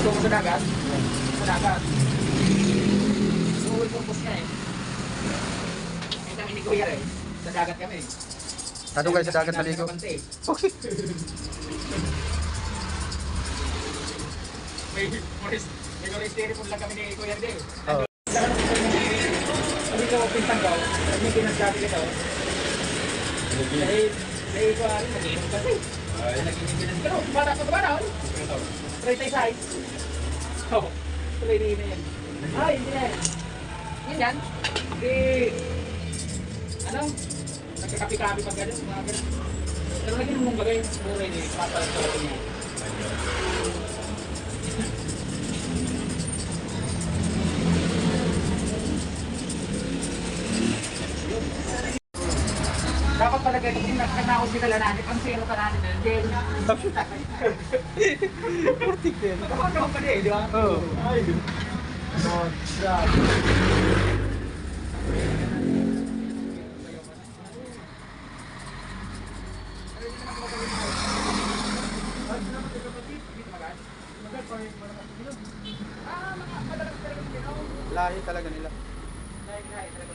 tungo sa dagat. Sa dagat. Suwal purpose niya eh. Kaya kami ni Kuya eh. Sa dagat kami. Tanong kayo sa dagat maligo. May monastery lang kami ni Kuya Erde. Oo. Sabi ko, pintang ko, sabi ko nagsabi ko daw. Dahil ko rin, mag-inom kasi. Nag-inom pero bata pa ba na? 36. Oo. Tuloy rin na yan. Ay, hindi na yan. Yun yan. Ano? Nagkakapi-kapi pag gano'n. Mga gano'n. Pero lagi mong bagay. Puro rin eh. Papalag sa lahat niya. Dapat pala kayo kung nakakanakot sila lananip, ang zero ka natin na zero. Putik din. Nakakagawa pa din, di ba? Oo. Ay. God, grabe. Lahi talaga nila. Lahi talaga.